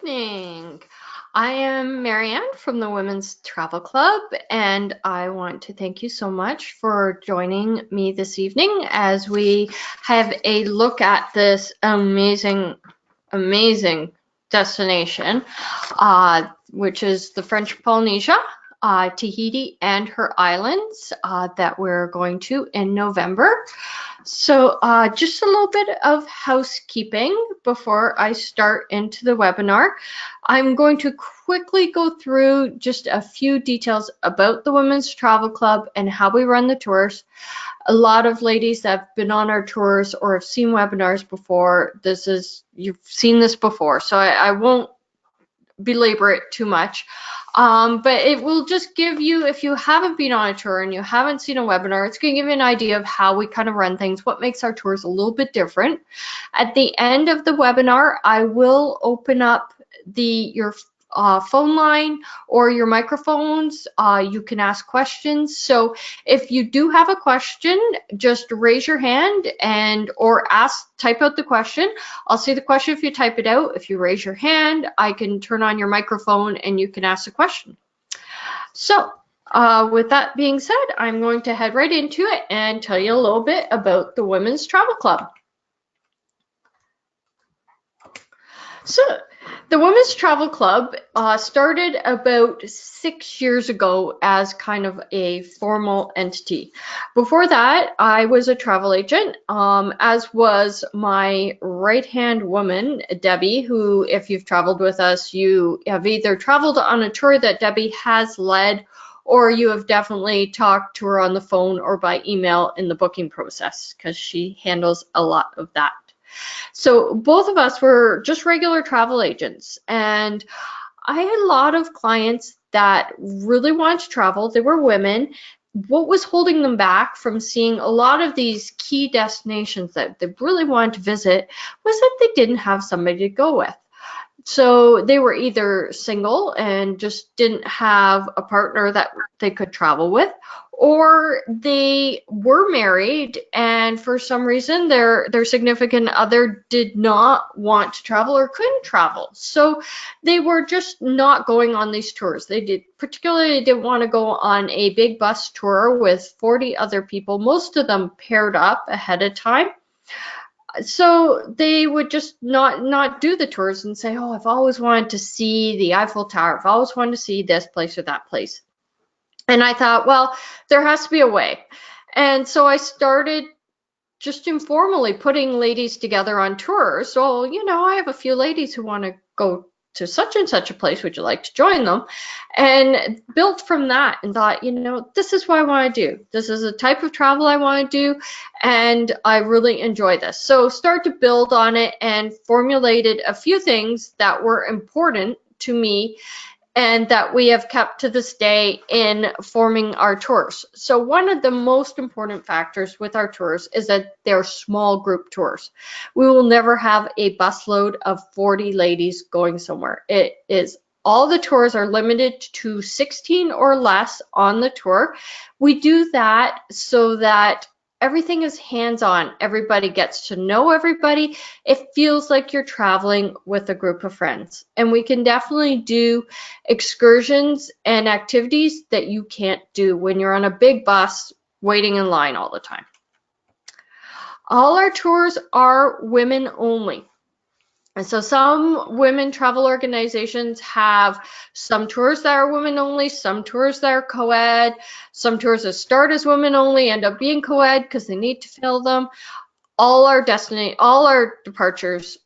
evening. I am Marianne from the Women's Travel Club, and I want to thank you so much for joining me this evening as we have a look at this amazing, amazing destination, which is the French Polynesia, Tahiti and Her Islands, that we're going to in November. So just a little bit of housekeeping before I start into the webinar. I'm going to quickly go through just a few details about the Women's Travel Club and how we run the tours. A lot of ladies that have been on our tours or have seen webinars before, you've seen this before, so I won't belabor it too much. But it will just give you, if you haven't been on a tour and you haven't seen a webinar, it's going to give you an idea of how we kind of run things, what makes our tours a little bit different. At the end of the webinar, I will open up your phone line or your microphones. You can ask questions. So if you do have a question, just raise your hand or type out the question. I'll see the question if you type it out. If you raise your hand, I can turn on your microphone and you can ask the question. So with that being said, I'm going to head right into it and tell you a little bit about the Women's Travel Club. So the Women's Travel Club started about 6 years ago as kind of a formal entity. Before that, I was a travel agent, as was my right-hand woman, Debbie, who, if you've traveled with us, you have either traveled on a tour that Debbie has led, or you have definitely talked to her on the phone or by email in the booking process, because she handles a lot of that. So both of us were just regular travel agents, and I had a lot of clients that really wanted to travel. They were women. What was holding them back from seeing a lot of these key destinations that they really wanted to visit was that they didn't have somebody to go with. So they were either single and just didn't have a partner that they could travel with, or they were married and for some reason their significant other did not want to travel or couldn't travel. So they were just not going on these tours. They particularly didn't want to go on a big bus tour with 40 other people, most of them paired up ahead of time. So they would just not do the tours and say, oh, I've always wanted to see the Eiffel Tower. I've always wanted to see this place or that place. And I thought, well, there has to be a way. And so I started just informally putting ladies together on tours. So, I have a few ladies who want to go to such and such a place. Would you like to join them? And built from that and thought, this is what I want to do. This is a type of travel I want to do, and I really enjoy this. So start to build on it and formulated a few things that were important to me and that we have kept to this day in forming our tours. So one of the most important factors with our tours is that they're small group tours. We will never have a busload of 40 ladies going somewhere. All the tours are limited to 16 or less on the tour. We do that so that everything is hands-on. Everybody gets to know everybody. It feels like you're traveling with a group of friends. And we can definitely do excursions and activities that you can't do when you're on a big bus waiting in line all the time. All our tours are women only. And so some women travel organizations have some tours that are women only, some tours that are co-ed, some tours that start as women only, end up being co-ed because they need to fill them. All our departures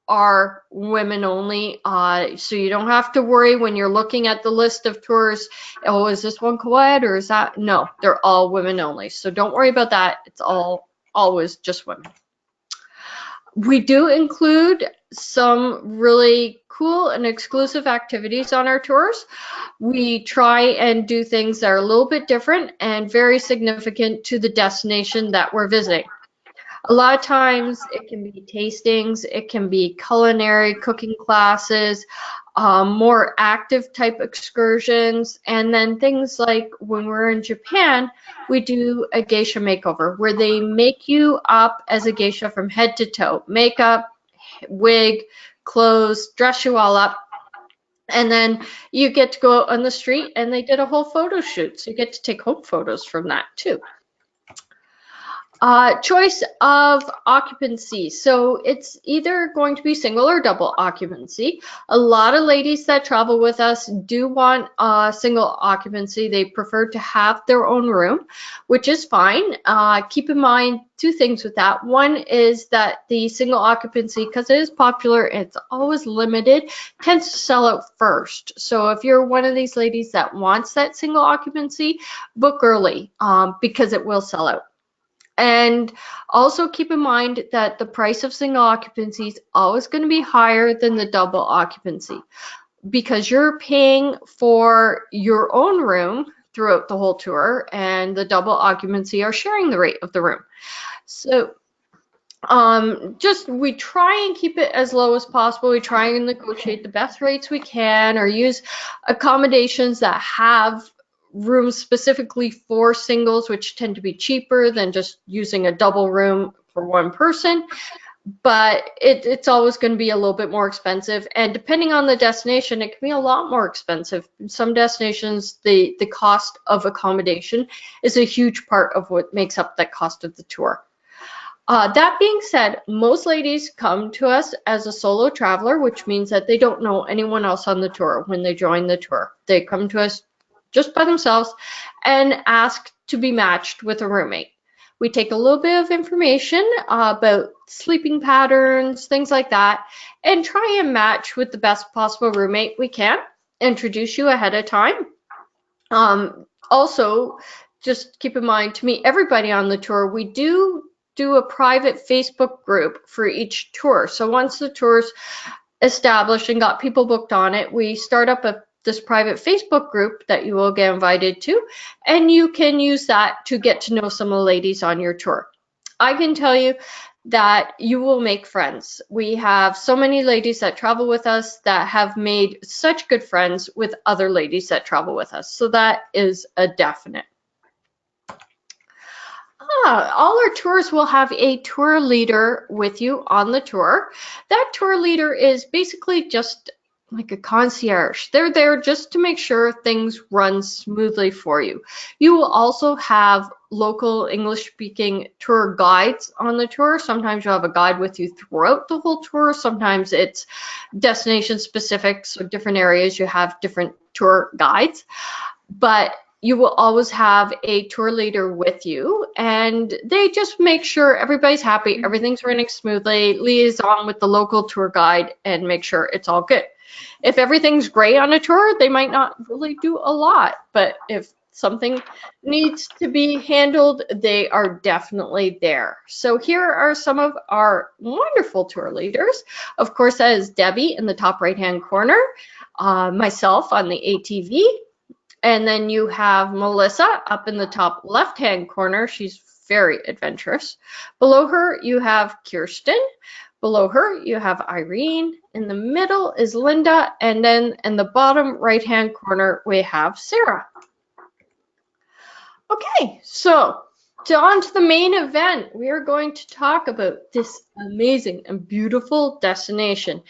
are women only, so you don't have to worry when you're looking at the list of tours, oh, is this one co-ed or is that? No, they're all women only. So don't worry about that. It's always just women. We do include some really cool and exclusive activities on our tours. We try and do things that are a little bit different and very significant to the destination that we're visiting. A lot of times it can be tastings, it can be culinary cooking classes, more active type excursions, and then things like when we're in Japan, we do a geisha makeover where they make you up as a geisha from head to toe, makeup, wig, clothes, dress you all up, And then you get to go out on the street and they did a whole photo shoot. So you get to take home photos from that too. Choice of occupancy. So it's either going to be single or double occupancy. A lot of ladies that travel with us do want single occupancy. They prefer to have their own room, which is fine. Keep in mind two things with that. One is that the single occupancy, because it is popular, it's always limited, tends to sell out first. So if you're one of these ladies that wants that single occupancy, book early because it will sell out. And also keep in mind that the price of single occupancy is always going to be higher than the double occupancy because you're paying for your own room throughout the whole tour, and the double occupancy are sharing the rate of the room. So we try and keep it as low as possible. We try and negotiate the best rates we can, or use accommodations that have rooms specifically for singles, which tend to be cheaper than just using a double room for one person. But it's always going to be a little bit more expensive, and depending on the destination, it can be a lot more expensive. In some destinations, the cost of accommodation is a huge part of what makes up that cost of the tour. That being said, most ladies come to us as a solo traveler, which means that they don't know anyone else on the tour when they join the tour. They come to us just by themselves and ask to be matched with a roommate. We take a little bit of information about sleeping patterns, things like that, and try and match with the best possible roommate we can. Introduce you ahead of time. Also, just keep in mind, to meet everybody on the tour, we do a private Facebook group for each tour. So once the tour's established and got people booked on it, we start up this private Facebook group that you will get invited to, and you can use that to get to know some of the ladies on your tour. I can tell you that you will make friends. We have so many ladies that travel with us that have made such good friends with other ladies that travel with us. So that is a definite. All our tours will have a tour leader with you on the tour. That tour leader is basically just like a concierge. They're there just to make sure things run smoothly for you. You will also have local English-speaking tour guides on the tour. Sometimes you'll have a guide with you throughout the whole tour. Sometimes it's destination specific, so different areas you have different tour guides. But you will always have a tour leader with you, and they just make sure everybody's happy, everything's running smoothly, liaison with the local tour guide, and make sure it's all good. If everything's great on a tour, they might not really do a lot, but if something needs to be handled, they are definitely there. So here are some of our wonderful tour leaders. Of course, that is Debbie in the top right-hand corner, myself on the ATV, and then you have Melissa up in the top left-hand corner. She's very adventurous. Below her, you have Kirsten. Below her, you have Irene. In the middle is Linda. And then in the bottom right-hand corner, we have Sarah. Okay, so on to the main event. We are going to talk about this amazing and beautiful destination,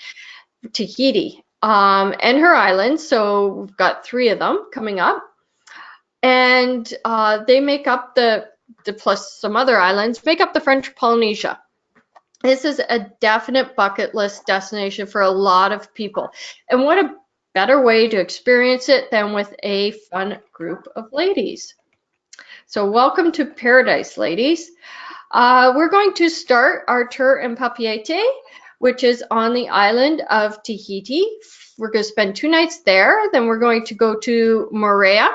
Tahiti. And her islands, so we've got 3 of them coming up, and they make up the plus some other islands make up the French Polynesia. This is a definite bucket list destination for a lot of people, and what a better way to experience it than with a fun group of ladies. So welcome to paradise, ladies. We're going to start our tour in Papeete, which is on the island of Tahiti. We're going to spend 2 nights there. Then we're going to go to Moorea,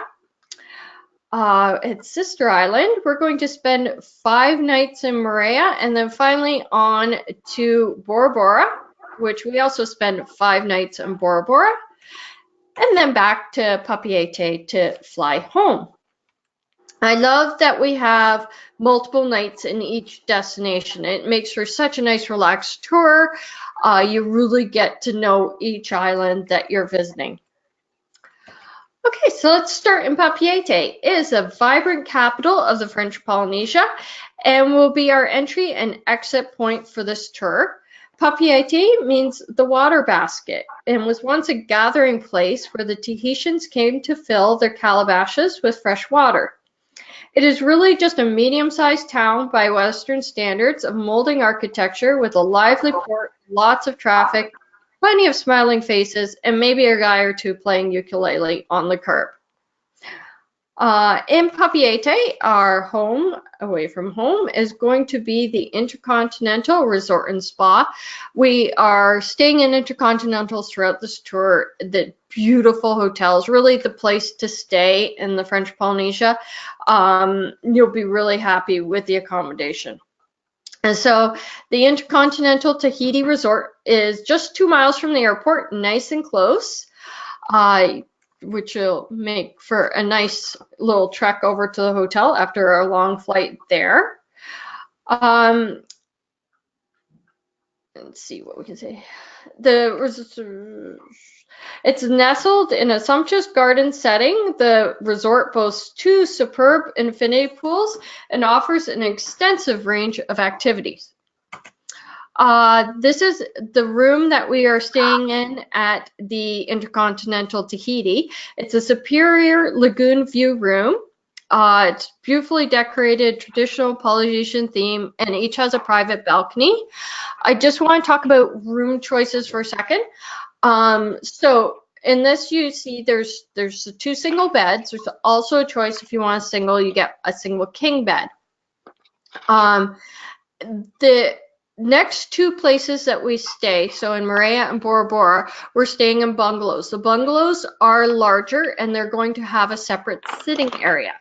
its sister island. We're going to spend 5 nights in Moorea, and then finally on to Bora Bora, which we also spend 5 nights in Bora Bora, and then back to Papeete to fly home. I love that we have multiple nights in each destination. It makes for such a nice relaxed tour. You really get to know each island that you're visiting. Okay, so let's start in Papeete. It is a vibrant capital of the French Polynesia and will be our entry and exit point for this tour. Papeete means the water basket and was once a gathering place where the Tahitians came to fill their calabashes with fresh water. It is really just a medium-sized town by Western standards of molding architecture with a lively port, lots of traffic, plenty of smiling faces, and maybe a guy or two playing ukulele on the curb. In Papeete, our home away from home is going to be the Intercontinental Resort and Spa. We are staying in Intercontinentals throughout this tour. The beautiful hotels, really the place to stay in the French Polynesia. You'll be really happy with the accommodation. And so the Intercontinental Tahiti Resort is just 2 miles from the airport, nice and close. Which will make for a nice little trek over to the hotel after a long flight there. Let's see what we can say. It's nestled in a sumptuous garden setting. The resort boasts 2 superb infinity pools and offers an extensive range of activities. This is the room that we are staying in at the Intercontinental Tahiti. It's a superior lagoon view room. It's beautifully decorated, traditional Polynesian theme, and each has a private balcony. I just want to talk about room choices for a second. So in this, you see there's 2 single beds. There's also a choice if you want a single, you get a single king bed. The next 2 places that we stay, so in Moorea and Bora Bora, we're staying in bungalows. The bungalows are larger and they're going to have a separate sitting area.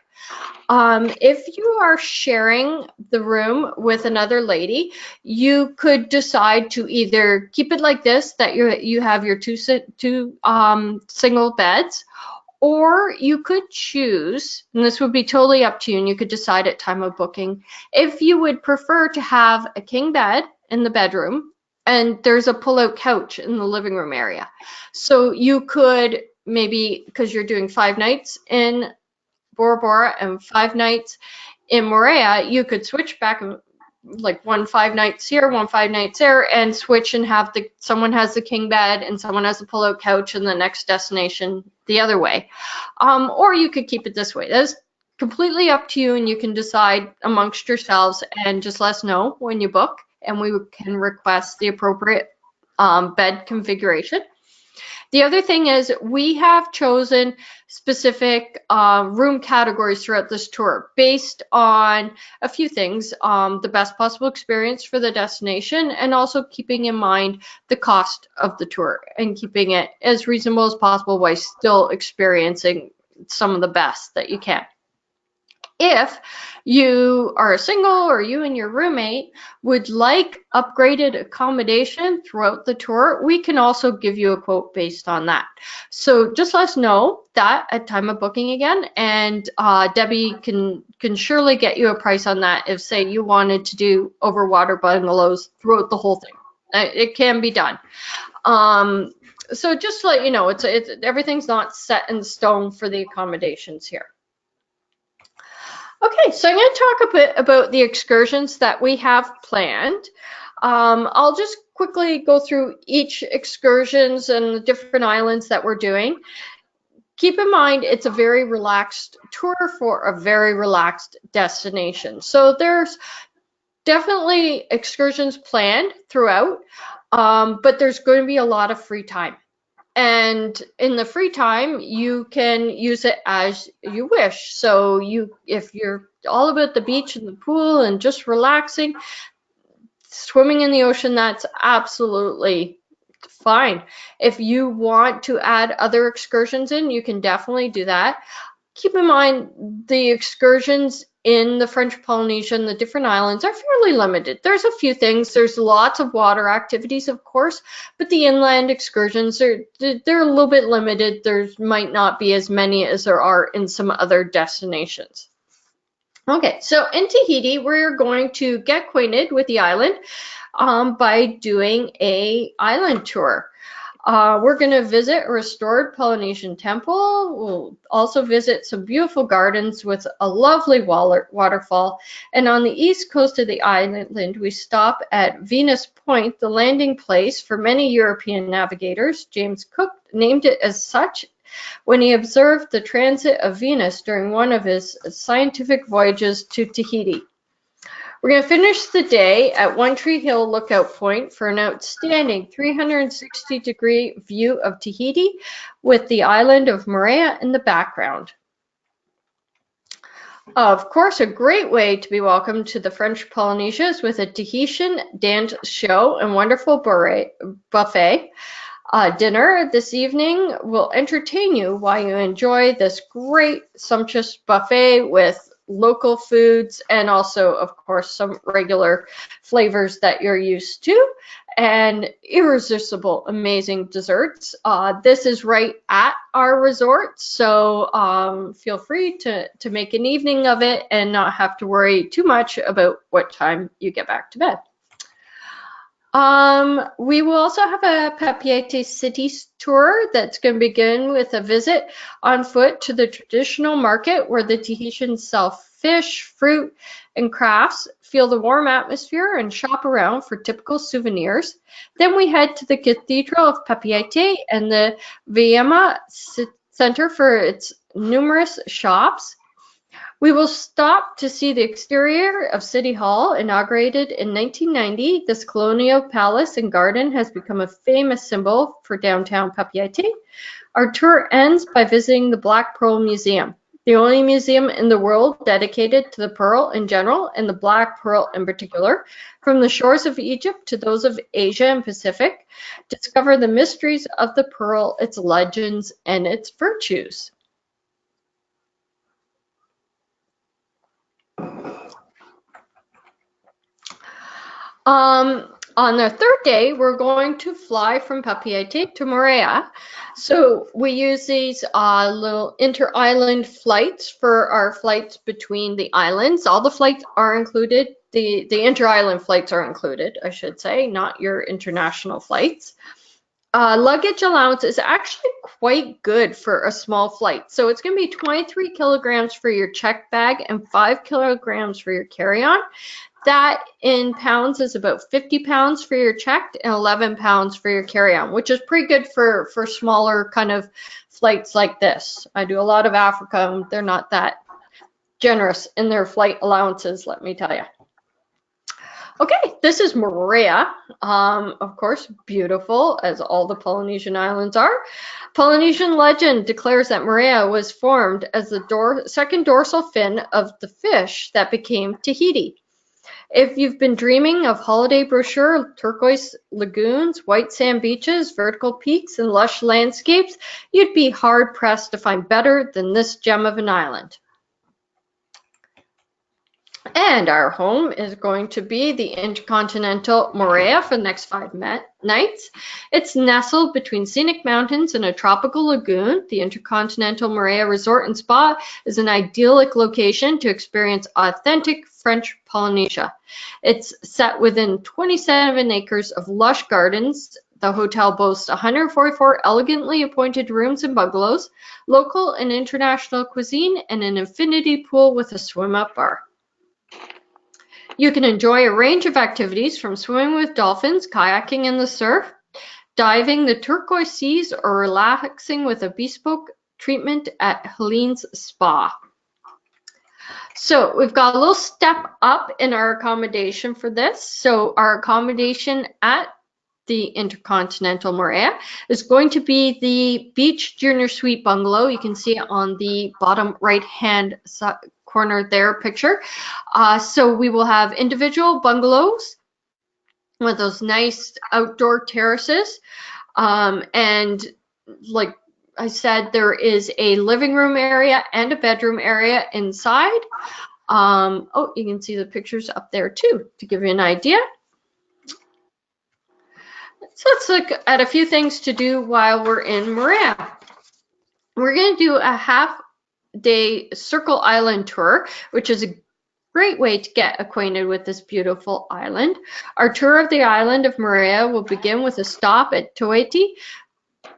If you are sharing the room with another lady, you could decide to either keep it like this, that you have your two single beds, or you could choose, and this would be totally up to you, and you could decide at time of booking, if you would prefer to have a king bed in the bedroom, and there's a pull-out couch in the living room area. So you could maybe, because you're doing 5 nights in Bora Bora and 5 nights in Moorea, you could switch back, like 1 5 nights here, 1 5 nights there, and switch and have someone has the king bed and someone has the pull-out couch in the next destination the other way. Or you could keep it this way. That's completely up to you, and you can decide amongst yourselves and just let us know when you book, and we can request the appropriate bed configuration. The other thing is we have chosen specific room categories throughout this tour based on a few things, the best possible experience for the destination, and also keeping in mind the cost of the tour and keeping it as reasonable as possible while still experiencing some of the best that you can. If you are a single or you and your roommate would like upgraded accommodation throughout the tour, we can also give you a quote based on that. So just let us know that at time of booking again, and Debbie can surely get you a price on that if, say, you wanted to do overwater bungalows throughout the whole thing. It can be done. So just to let you know, it's everything's not set in stone for the accommodations here. Okay, so I'm going to talk a bit about the excursions that we have planned. I'll just quickly go through each excursions and the different islands that we're doing. Keep in mind, it's a very relaxed tour for a very relaxed destination. So there's definitely excursions planned throughout, but there's going to be a lot of free time. And in the free time, you can use it as you wish. So if you're all about the beach and the pool and just relaxing, swimming in the ocean, that's absolutely fine. If you want to add other excursions in, you can definitely do that. Keep in mind, the excursions in the French Polynesia and the different islands are fairly limited. There's a few things. There's lots of water activities, of course, but the inland excursions, they're a little bit limited. There might not be as many as there are in some other destinations. Okay, so in Tahiti, we're going to get acquainted with the island by doing an island tour. We're going to visit a restored Polynesian temple. We'll also visit some beautiful gardens with a lovely waterfall. And on the east coast of the island, we stop at Venus Point, the landing place for many European navigators. James Cook named it as such when he observed the transit of Venus during one of his scientific voyages to Tahiti. We're going to finish the day at One Tree Hill Lookout Point for an outstanding 360-degree view of Tahiti with the island of Moorea in the background. Of course, a great way to be welcomed to the French Polynesia is with a Tahitian dance show and wonderful buffet. Dinner this evening will entertain you while you enjoy this great sumptuous buffet with local foods and also, of course, some regular flavors that you're used to and irresistible, amazing desserts. This is right at our resort, so feel free to make an evening of it and not have to worry too much about what time you get back to bed. We will also have a Papeete City tour that's going to begin with a visit on foot to the traditional market where the Tahitians sell fish, fruit, and crafts, feel the warm atmosphere, and shop around for typical souvenirs. Then we head to the Cathedral of Papeete and the Viema Center for its numerous shops. We will stop to see the exterior of City Hall, inaugurated in 1990. This colonial palace and garden has become a famous symbol for downtown Papeete. Our tour ends by visiting the Black Pearl Museum, the only museum in the world dedicated to the pearl in general and the black pearl in particular. From the shores of Egypt to those of Asia and Pacific, discover the mysteries of the pearl, its legends, and its virtues. On the third day, we're going to fly from Papeete to Moorea. So we use these little inter-island flights for our flights between the islands. All the flights are included. The inter-island flights are included, I should say, not your international flights. Luggage allowance is actually quite good for a small flight. So it's going to be 23 kilograms for your check bag and 5 kilograms for your carry-on. That in pounds is about 50 pounds for your checked and 11 pounds for your carry-on, which is pretty good for smaller kind of flights like this. I do a lot of Africa, and they're not that generous in their flight allowances, let me tell you. Okay, this is Moorea, of course, beautiful as all the Polynesian islands are. Polynesian legend declares that Moorea was formed as the second dorsal fin of the fish that became Tahiti. If you've been dreaming of holiday brochure, turquoise lagoons, white sand beaches, vertical peaks, and lush landscapes, you'd be hard-pressed to find better than this gem of an island. And our home is going to be the Intercontinental Moorea for the next 5 nights. It's nestled between scenic mountains and a tropical lagoon. The Intercontinental Moorea Resort and Spa is an idyllic location to experience authentic French Polynesia. It's set within 27 acres of lush gardens. The hotel boasts 144 elegantly appointed rooms and bungalows, local and international cuisine, and an infinity pool with a swim-up bar. You can enjoy a range of activities from swimming with dolphins, kayaking in the surf, diving the turquoise seas, or relaxing with a bespoke treatment at Helene's Spa. So we've got a little step up in our accommodation for this. So our accommodation at the Intercontinental Moorea is going to be the Beach Junior Suite Bungalow. You can see it on the bottom right-hand corner there picture. So we will have individual bungalows with those nice outdoor terraces. And like I said, there is a living room area and a bedroom area inside. Oh, you can see the pictures up there too, to give you an idea. So let's look at a few things to do while we're in Moorea. We're going to do a half-day Circle Island tour, which is a great way to get acquainted with this beautiful island. Our tour of the island of Moorea will begin with a stop at Tahiti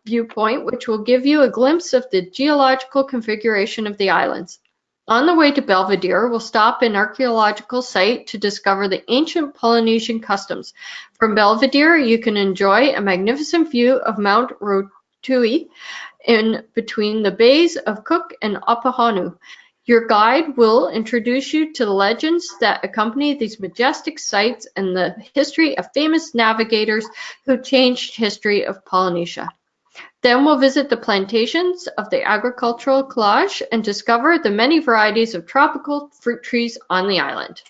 viewpoint, which will give you a glimpse of the geological configuration of the islands. On the way to Belvedere, we'll stop an archaeological site to discover the ancient Polynesian customs. From Belvedere, you can enjoy a magnificent view of Mount Rotui in between the bays of Cook and Opahonu. Your guide will introduce you to the legends that accompany these majestic sites and the history of famous navigators who changed history of Polynesia. Then we'll visit the plantations of the agricultural collage and discover the many varieties of tropical fruit trees on the island.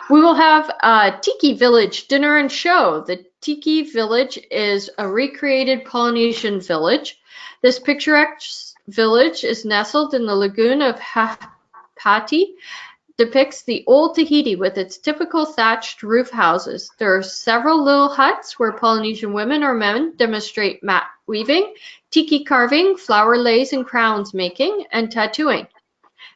We will have a Tiki Village dinner and show. The Tiki Village is a recreated Polynesian village. This picturesque village is nestled in the lagoon of Hapati, depicts the old Tahiti with its typical thatched roof houses. There are several little huts where Polynesian women or men demonstrate mat weaving, tiki carving, flower lace and crowns making, and tattooing.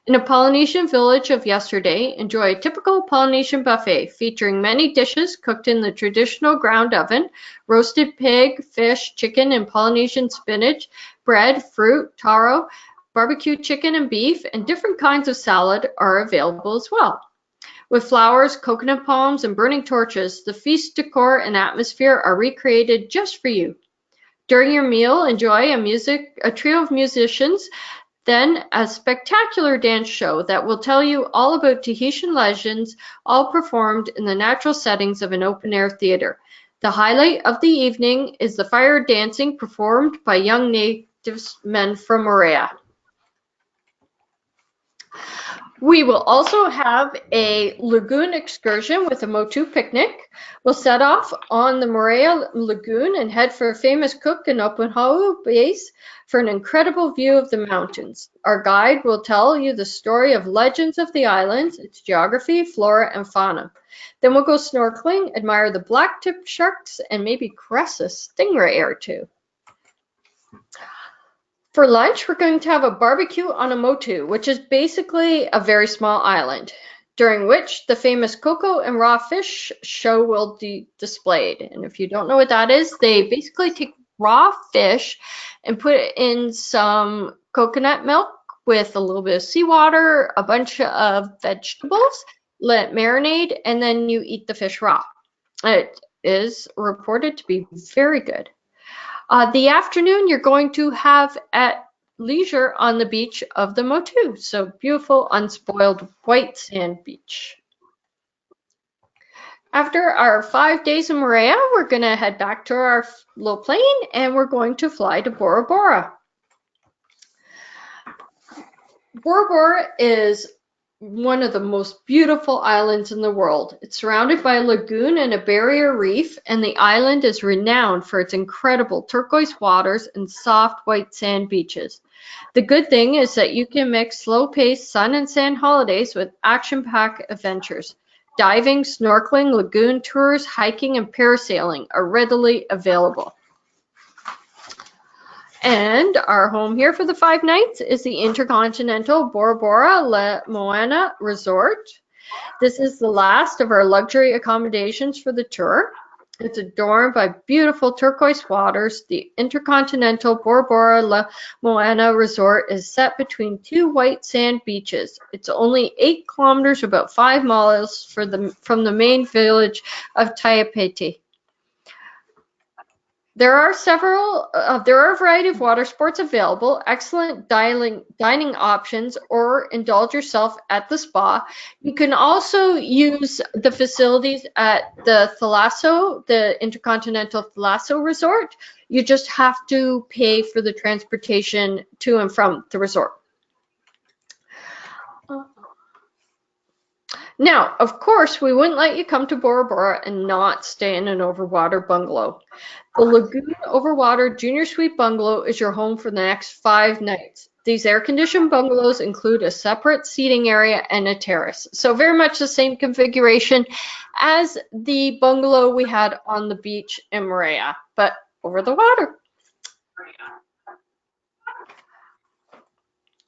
In a Polynesian village of yesterday, enjoy a typical Polynesian buffet featuring many dishes cooked in the traditional ground oven, roasted pig, fish, chicken, and Polynesian spinach, bread, fruit, taro, barbecue chicken and beef, and different kinds of salad are available as well. With flowers, coconut palms, and burning torches, the feast decor and atmosphere are recreated just for you. During your meal, enjoy a trio of musicians, then a spectacular dance show that will tell you all about Tahitian legends, all performed in the natural settings of an open-air theater. The highlight of the evening is the fire dancing performed by young natives men from Moorea. We will also have a lagoon excursion with a motu picnic. We'll set off on the Moorea Lagoon and head for a famous Cook and Opahonu base for an incredible view of the mountains. Our guide will tell you the story of legends of the islands, its geography, flora, and fauna. Then we'll go snorkeling, admire the black-tipped sharks, and maybe caress a stingray or two. For lunch, we're going to have a barbecue on a motu, which is basically a very small island, during which the famous cocoa and raw fish show will be displayed. And if you don't know what that is, they basically take raw fish and put it in some coconut milk with a little bit of seawater, a bunch of vegetables, let it marinate, and then you eat the fish raw. It is reported to be very good. The afternoon you're going to have at leisure on the beach of the Motu. So beautiful, unspoiled white sand beach. After our 5 days in Moorea, we're going to head back to our little plane and we're going to fly to Bora Bora. Bora Bora is one of the most beautiful islands in the world. It's surrounded by a lagoon and a barrier reef, and the island is renowned for its incredible turquoise waters and soft white sand beaches. The good thing is that you can mix slow-paced sun and sand holidays with action-packed adventures. Diving, snorkeling, lagoon tours, hiking, and parasailing are readily available. And our home here for the 5 nights is the Intercontinental Bora Bora La Moana Resort. This is the last of our luxury accommodations for the tour. It's adorned by beautiful turquoise waters. The Intercontinental Bora Bora La Moana Resort is set between 2 white sand beaches. It's only 8 kilometers, about 5 miles from the main village of Taipei. There are a variety of water sports available, excellent dining options, or indulge yourself at the spa. You can also use the facilities at the Thalasso, the Intercontinental Thalasso Resort. You just have to pay for the transportation to and from the resort. Now, of course, we wouldn't let you come to Bora Bora and not stay in an overwater bungalow. The Lagoon Overwater Junior Suite Bungalow is your home for the next 5 nights. These air-conditioned bungalows include a separate seating area and a terrace. So very much the same configuration as the bungalow we had on the beach in Moorea, but over the water.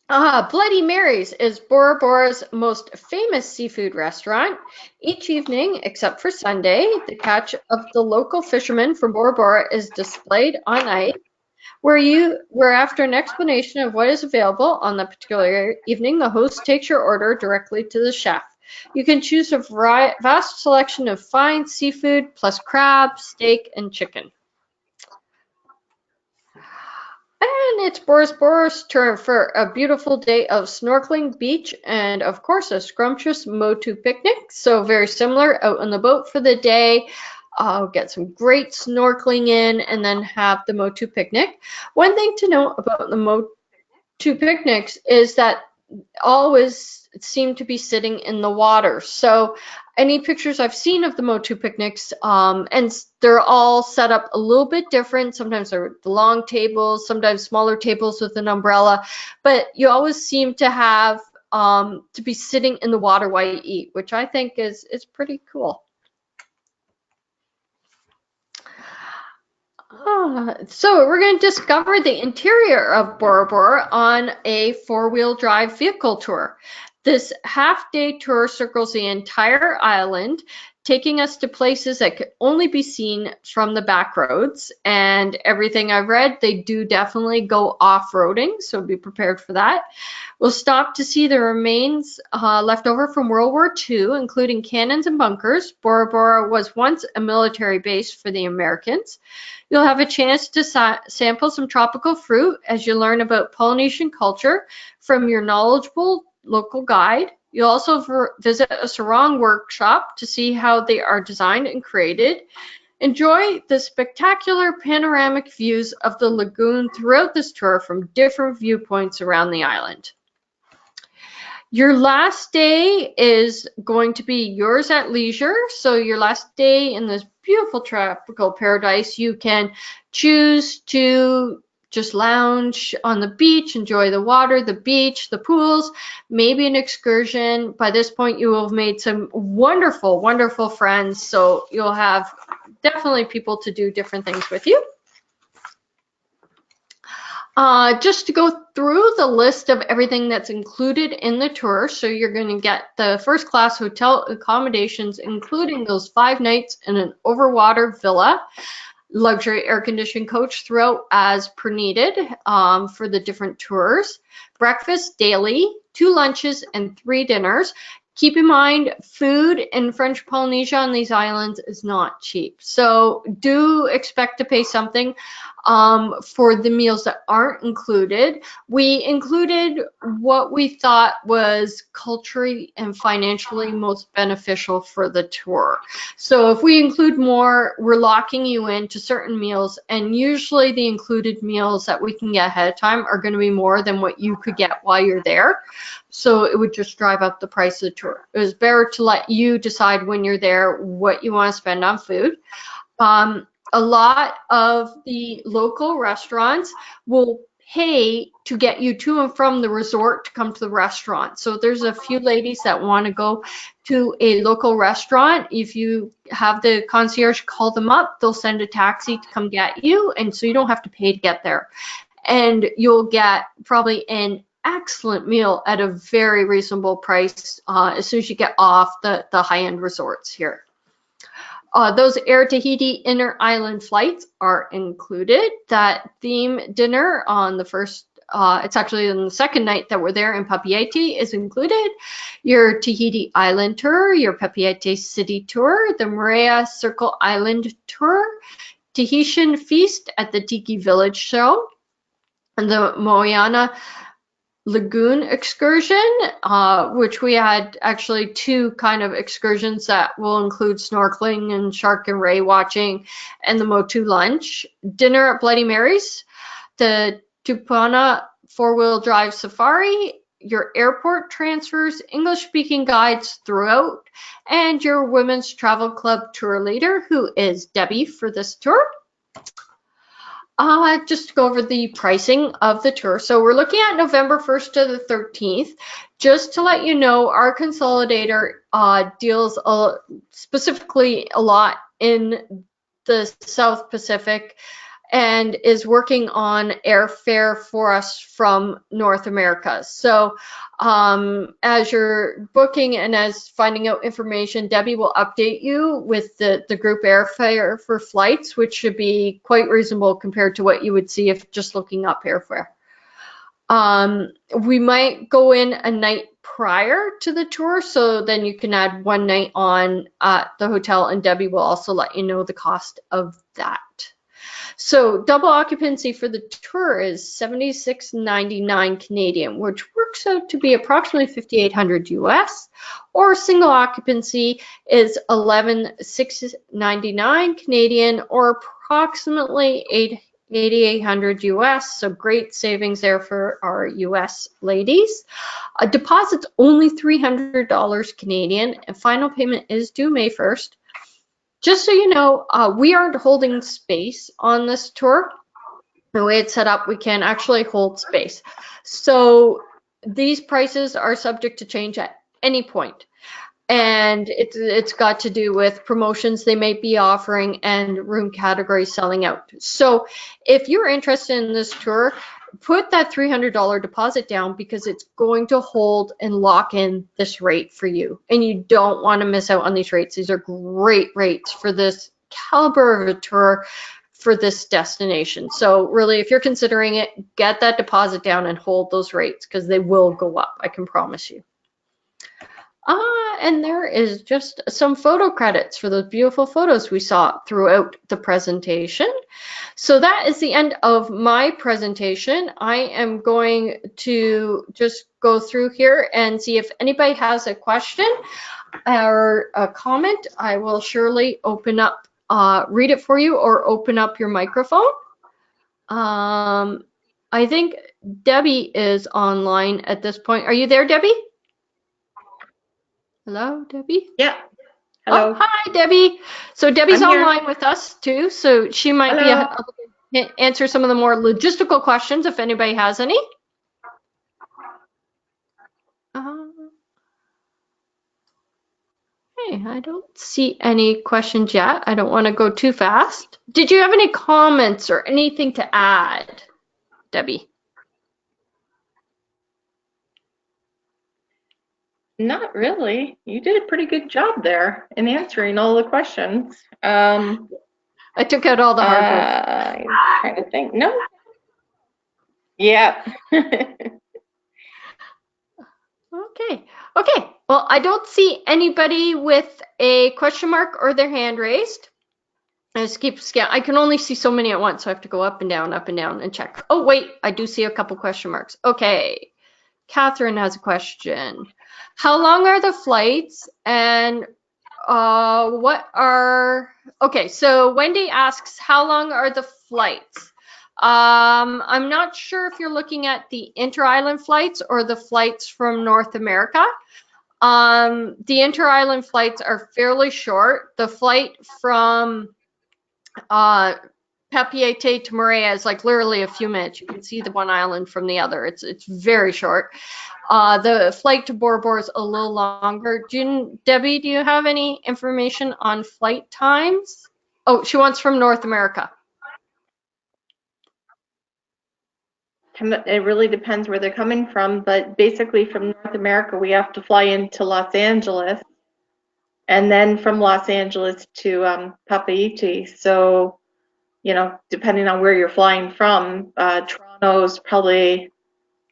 Bloody Mary's is Bora Bora's most famous seafood restaurant. Each evening, except for Sunday, the catch of the local fishermen from Bora Bora is displayed on ice, where after an explanation of what is available on that particular evening, the host takes your order directly to the chef. You can choose a vast selection of fine seafood plus crab, steak, and chicken. And it's Boris Boris' turn for a beautiful day of snorkeling, beach, and of course a scrumptious Motu picnic. So very similar, out on the boat for the day, get some great snorkeling in, and then have the Motu picnic. One thing to note about the Motu picnics is that always seem to be sitting in the water. So any pictures I've seen of the Motu picnics, and they're all set up a little bit different. Sometimes they're the long tables, sometimes smaller tables with an umbrella, but you always seem to have to be sitting in the water while you eat, which I think is pretty cool. So we're going to discover the interior of Bora Bora on a four-wheel drive vehicle tour. This half-day tour circles the entire island, taking us to places that could only be seen from the back roads. And everything I've read, they do definitely go off-roading, so be prepared for that. We'll stop to see the remains left over from World War II, including cannons and bunkers. Bora Bora was once a military base for the Americans. You'll have a chance to sample some tropical fruit as you learn about Polynesian culture from your knowledgeable local guide. You'll also visit a sarong workshop to see how they are designed and created. Enjoy the spectacular panoramic views of the lagoon throughout this tour from different viewpoints around the island. Your last day is going to be yours at leisure. So your last day in this beautiful tropical paradise, you can choose to just lounge on the beach, enjoy the water, the beach, the pools, maybe an excursion. By this point, you will have made some wonderful, wonderful friends. So you'll have definitely people to do different things with you. Just to go through the list of everything that's included in the tour. So you're going to get the first class hotel accommodations, including those 5 nights in an overwater villa, luxury air-conditioned coach throughout as per needed for the different tours, breakfast daily, 2 lunches, and 3 dinners. Keep in mind, food in French Polynesia on these islands is not cheap. So do expect to pay something for the meals that aren't included. We included what we thought was culturally and financially most beneficial for the tour. So if we include more, we're locking you into certain meals, and usually the included meals that we can get ahead of time are going to be more than what you could get while you're there. So it would just drive up the price of the tour. It was better to let you decide when you're there what you want to spend on food. A lot of the local restaurants will pay to get you to and from the resort to come to the restaurant. So there's a few ladies that want to go to a local restaurant. If you have the concierge call them up, they'll send a taxi to come get you, and so you don't have to pay to get there. And you'll get probably an excellent meal at a very reasonable price as soon as you get off the high-end resorts here. Those Air Tahiti inner island flights are included. That theme dinner on the first, it's actually on the second night that we're there in Papeete is included. Your Tahiti Island tour, your Papeete City tour, the Moorea Circle Island tour, Tahitian feast at the Tiki Village show, and the Moana Lagoon excursion, which we had actually 2 kind of excursions that will include snorkeling and shark and ray watching, and the Motu lunch. Dinner at Bloody Mary's, the Tupuna 4-wheel drive safari, your airport transfers, English-speaking guides throughout, and your Women's Travel Club tour leader, who is Debbie for this tour. Just to go over the pricing of the tour. So we're looking at November 1st to the 13th. Just to let you know, our consolidator deals specifically a lot in the South Pacific and is working on airfare for us from North America. So as you're booking and as finding out information, Debbie will update you with the group airfare for flights, which should be quite reasonable compared to what you would see if just looking up airfare. We might go in a night prior to the tour, so then you can add one night on at the hotel, and Debbie will also let you know the cost of that. So double occupancy for the tour is $76.99 Canadian, which works out to be approximately $5,800 US, or single occupancy is $11,699 Canadian, or approximately $8,800 US, so great savings there for our US ladies. A deposit's only $300 Canadian, and final payment is due May 1st. Just so you know, we aren't holding space on this tour. The way it's set up, we can actually hold space. So these prices are subject to change at any point. And it's got to do with promotions they may be offering and room categories selling out. So if you're interested in this tour, put that $300 deposit down, because it's going to hold and lock in this rate for you. And you don't want to miss out on these rates. These are great rates for this caliber of a tour for this destination. So really, if you're considering it, get that deposit down and hold those rates, because they will go up, I can promise you. And there is just some photo credits for those beautiful photos we saw throughout the presentation. So that is the end of my presentation. I am going to just go through here and see if anybody has a question or a comment. I will surely open up, read it for you, or open up your microphone. I think Debbie is online at this point. Are you there, Debbie? Hello, Debbie? Yeah. Hello. Oh, hi, Debbie. So Debbie's I'm here. online with us too, so she might be able to answer some of the more logistical questions if anybody has any. Hey, I don't see any questions yet. I don't want to go too fast. Did you have any comments or anything to add, Debbie? Not really. You did a pretty good job there in answering all the questions. I took out all the hard work. I'm trying to think. No. Yeah. Okay. Okay. Well, I don't see anybody with a question mark or their hand raised. I just keep scanning. I can only see so many at once, so I have to go up and down and check. Oh, wait, I do see a couple question marks. Okay. Catherine has a question. How long are the flights, and okay, so Wendy asks, how long are the flights? I'm not sure if you're looking at the inter-island flights or the flights from North America. The inter-island flights are fairly short. The flight from Papeete to Moorea is like literally a few minutes. You can see the one island from the other. It's very short. The flight to Bora Bora is a little longer. Debbie, do you have any information on flight times? Oh, she wants from North America. It really depends where they're coming from, but basically from North America, we have to fly into Los Angeles, and then from Los Angeles to Papeete. So, you know, depending on where you're flying from, Toronto's probably,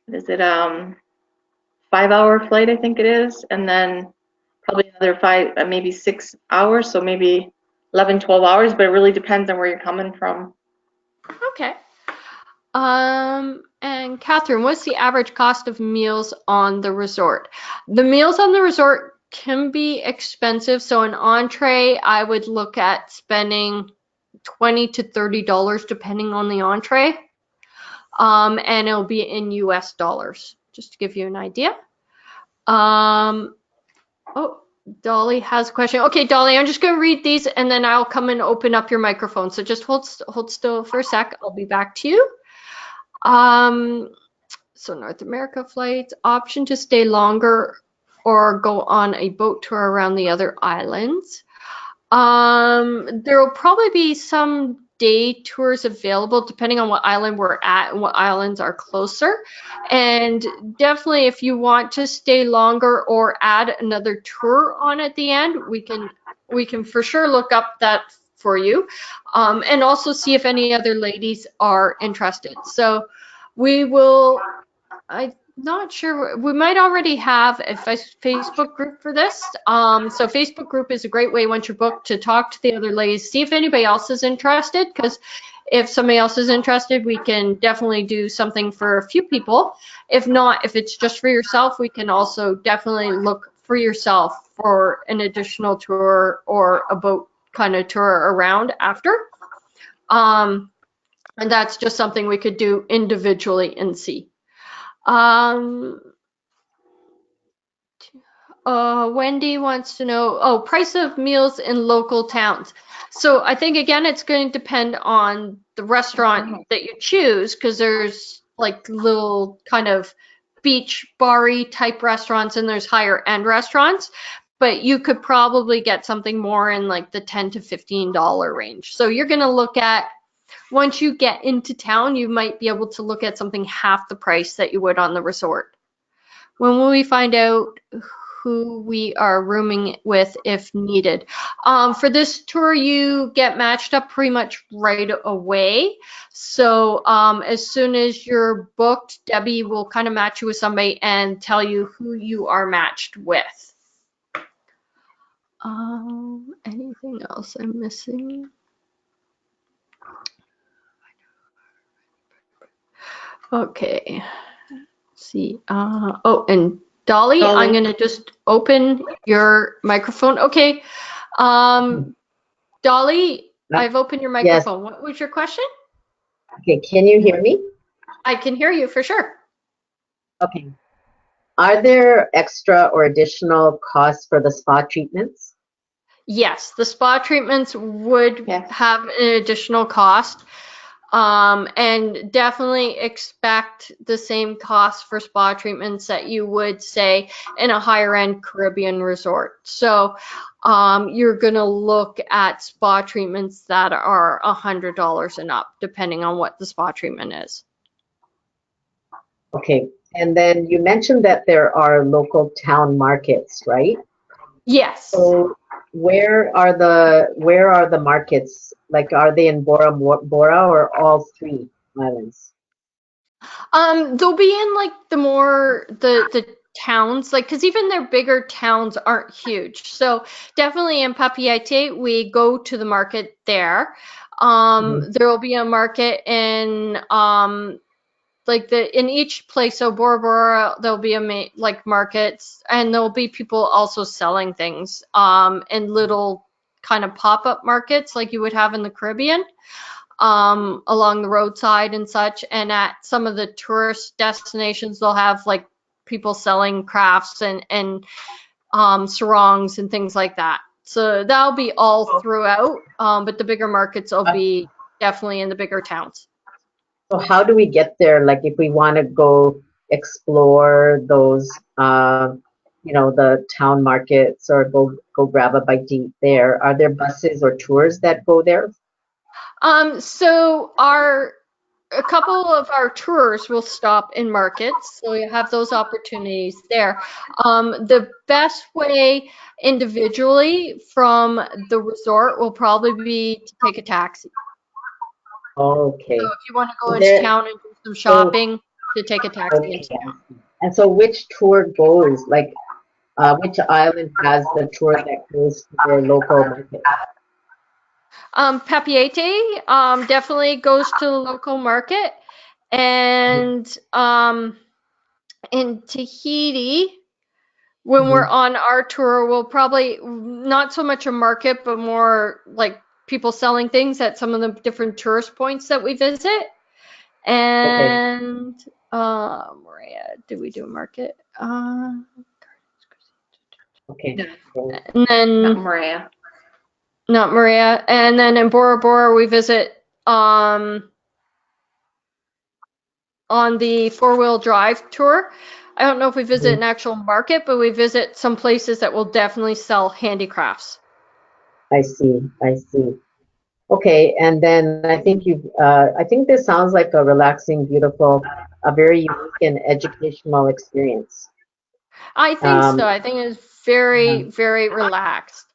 is it 5-hour flight, I think it is, and then probably another 5, maybe 6 hours, so maybe 11, 12 hours, but it really depends on where you're coming from. Okay. And Catherine, what's the average cost of meals on the resort? The meals on the resort can be expensive. So an entree, I would look at spending $20 to $30 depending on the entree. And it'll be in US dollars, just to give you an idea. Oh, Dolly has a question. Okay, Dolly, I'm just going to read these and then I'll come and open up your microphone. So just hold still for a sec. I'll be back to you. So North America flights, option to stay longer or go on a boat tour around the other islands. There will probably be some day tours available depending on what island we're at and what islands are closer. And definitely if you want to stay longer or add another tour on at the end, we can for sure look up that for you, and also see if any other ladies are interested. So we will. I'm not sure. We might already have a Facebook group for this. So Facebook group is a great way once you're booked to talk to the other ladies, see if anybody else is interested. Because if somebody else is interested, we can definitely do something for a few people. If not, if it's just for yourself, we can also definitely look for yourself for an additional tour or a boat kind of tour around after. Um, and that's just something we could do individually and see. Um, Wendy wants to know, oh, price of meals in local towns. So I think again, it's going to depend on the restaurant that you choose, because there's like little kind of beach bar-y type restaurants and there's higher end restaurants, but you could probably get something more in like the $10 to $15 range. So you're going to look at, once you get into town, you might be able to look at something half the price that you would on the resort. When will we find out who we are rooming with if needed? For this tour, you get matched up pretty much right away. So as soon as you're booked, Debbie will kind of match you with somebody and tell you who you are matched with. Anything else I'm missing? Okay. See. Oh, and Dolly, I'm gonna just open your microphone. Okay. Dolly, I've opened your microphone. Yes. What was your question? Okay, can you hear me? I can hear you for sure. Okay. Are there extra or additional costs for the spa treatments? Yes, the spa treatments would have an additional cost. And definitely expect the same cost for spa treatments that you would say in a higher end Caribbean resort. So you're gonna look at spa treatments that are $100 and up, depending on what the spa treatment is. Okay, and then you mentioned that there are local town markets, right? Yes. So where are the markets? Like, are they in Bora Bora or all three islands? They'll be in like the towns, like, because even their bigger towns aren't huge. So definitely in Papeete, we go to the market there. There will be a market in like in each place. So Bora Bora, there'll be like markets, and there'll be people also selling things in little kind of pop-up markets like you would have in the Caribbean, along the roadside and such. And at some of the tourist destinations, they'll have like people selling crafts and sarongs and things like that. So that'll be all throughout, but the bigger markets will be definitely in the bigger towns. So how do we get there? Like, if we want to go explore those, the town markets, or go grab a bite to eat there, are there buses or tours that go there? So a couple of our tours will stop in markets, so you have those opportunities there. The best way individually from the resort will probably be to take a taxi. Okay. So if you want to go into town and do some shopping, to take a taxi into town. And so which tour goes? Like, which island has the tour that goes to their local market? Papeete definitely goes to the local market, and in Tahiti, when we're on our tour, we'll probably not so much a market, but more like people selling things at some of the different tourist points that we visit. And Moorea, did we do a market? Okay. And then Not Moorea. Not Moorea. And then in Bora Bora, we visit on the four-wheel drive tour. I don't know if we visit an actual market, but we visit some places that will definitely sell handicrafts. I see. Okay, and then I think this sounds like a relaxing, beautiful, a very unique and educational experience. I think so. Um, I think it's yeah, very, very relaxed.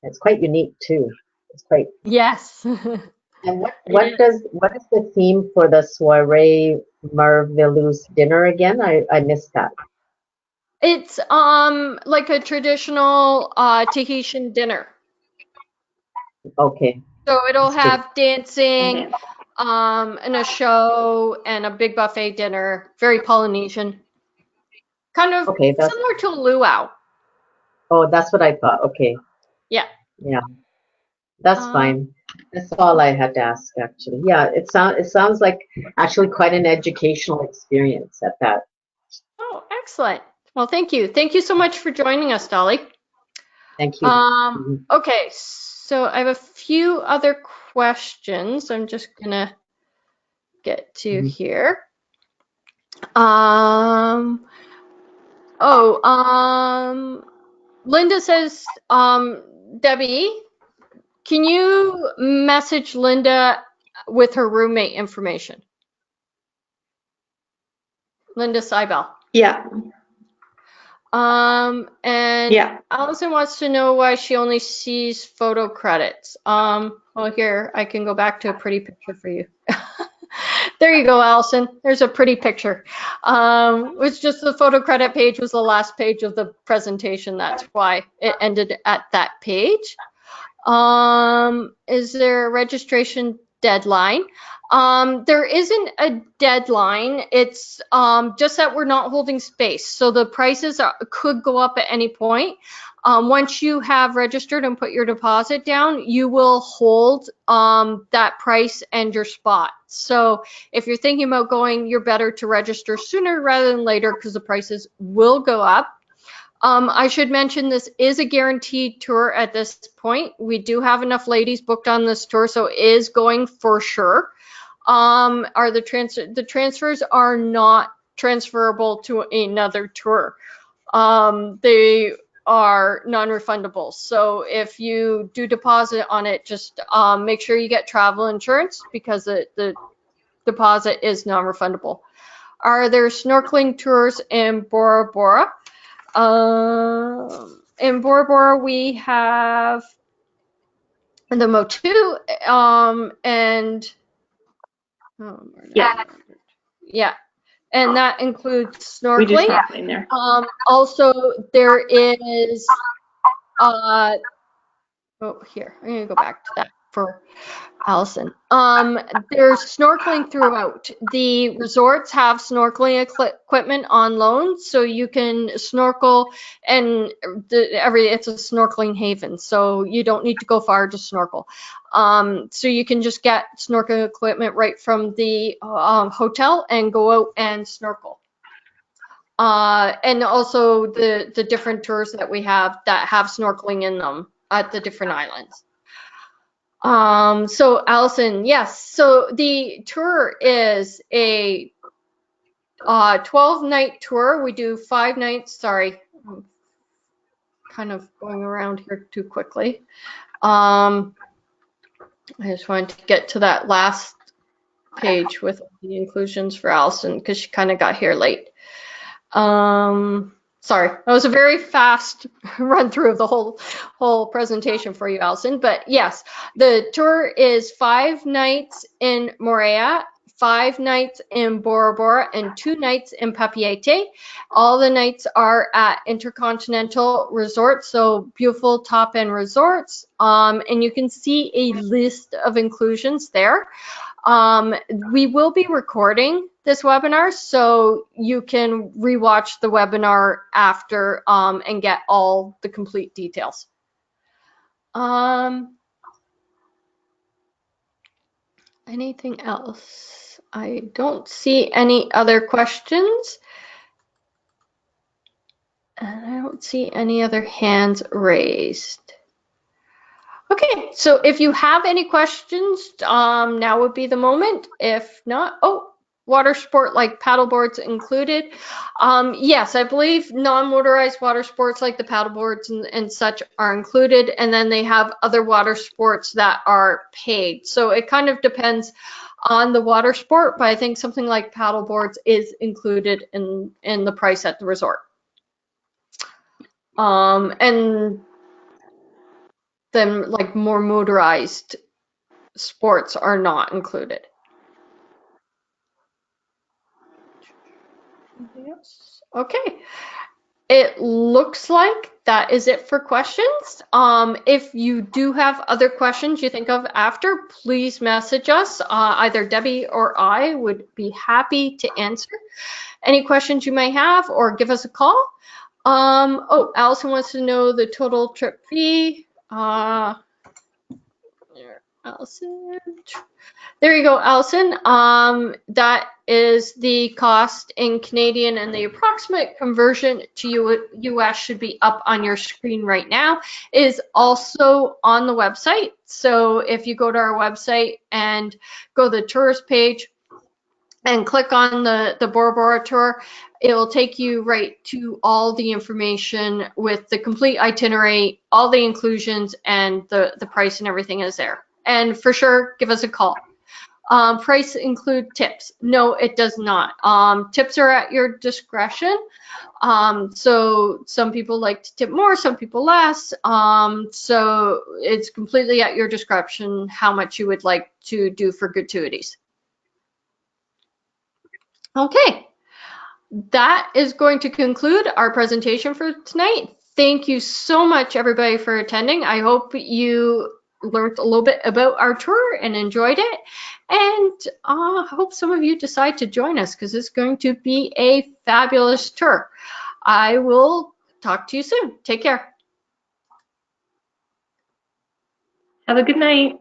it's quite unique too. It's quite. Yes. And It is. what is the theme for the soiree merveilleuse dinner again? I missed that. It's like a traditional Tahitian dinner. Okay, So it'll that's good. have dancing, Okay. and a show and a big buffet dinner. Very Polynesian. Kind of Okay, similar to a luau. that's what I thought. Okay, Yeah. yeah, that's Um, fine. That's all I had to ask actually. Yeah, it sounds like actually quite an educational experience at that. oh, excellent. Well, thank you. Thank you so much for joining us, Dolly. Thank you. Mhm. Okay, so I have a few other questions. I'm just gonna get to Mhm. here. Um, oh, Linda says, Debbie, can you message Linda with her roommate information? Linda Seibel. Yeah. And Yeah. Allison wants to know why she only sees photo credits. Well, here, I can go back to a pretty picture for you. There you go, Allison. There's a pretty picture. It's just the photo credit page was the last page of the presentation. That's why it ended at that page. Is there a registration deadline? There isn't a deadline. It's just that we're not holding space. So the prices could go up at any point. Once you have registered and put your deposit down, you will hold that price and your spot. So if you're thinking about going, you're better to register sooner rather than later because the prices will go up. I should mention this is a guaranteed tour at this point. We do have enough ladies booked on this tour, so it is going for sure. Are the transfers are not transferable to another tour. They are non-refundable. So if you do deposit on it, just make sure you get travel insurance because the deposit is non-refundable. Are there snorkeling tours in Bora Bora? In Bora Bora, we have the Motu, and oh, Yeah. yeah, and that includes We do snorkeling. snorkeling there. Also, there is, oh, here, I'm gonna go back to that for Allison. There's snorkeling throughout. The resorts have snorkeling equipment on loan, so you can snorkel, and it's a snorkeling haven, so you don't need to go far to snorkel. So you can just get snorkeling equipment right from the hotel and go out and snorkel. And also the different tours that we have that have snorkeling in them at the different islands. So Allison, yes. So the tour is a 12-night tour. We do 5 nights. Sorry, I'm kind of going around here too quickly. I just wanted to get to that last page with the inclusions for Allison because she kind of got here late. Sorry, that was a very fast run through of the whole presentation for you, Allison. But yes, the tour is 5 nights in Moorea, 5 nights in Bora Bora, and 2 nights in Papeete. All the nights are at Intercontinental Resorts, so beautiful top-end resorts. And you can see a list of inclusions there. We will be recording this webinar, so you can rewatch the webinar after and get all the complete details. Anything else? I don't see any other questions. And I don't see any other hands raised. Okay, so if you have any questions, now would be the moment. If not, oh, water sport like paddleboards included? Yes, I believe non-motorized water sports like the paddleboards and such are included, and then they have other water sports that are paid. So it kind of depends on the water sport, but I think something like paddleboards is included in the price at the resort. And then like more motorized sports are not included. Yes. Okay. It looks like that is it for questions. If you do have other questions you think of after, please message us. Either Debbie or I would be happy to answer any questions you may have, or give us a call. Oh, Allison wants to know the total trip fee. Allison. There you go, Allison. That is the cost in Canadian, and the approximate conversion to US should be up on your screen right now. It is also on the website. So if you go to our website and go to the tourist page and click on the Bora Bora tour, it will take you right to all the information with the complete itinerary, all the inclusions, and the price and everything is there. And for sure, give us a call. Price include tips? No, it does not. Tips are at your discretion. So some people like to tip more, some people less. So it's completely at your discretion how much you would like to do for gratuities. Okay, that is going to conclude our presentation for tonight. Thank you so much, everybody, for attending. I hope you learned a little bit about our tour and enjoyed it. And I hope some of you decide to join us, because it's going to be a fabulous tour. I will talk to you soon. Take care. Have a good night.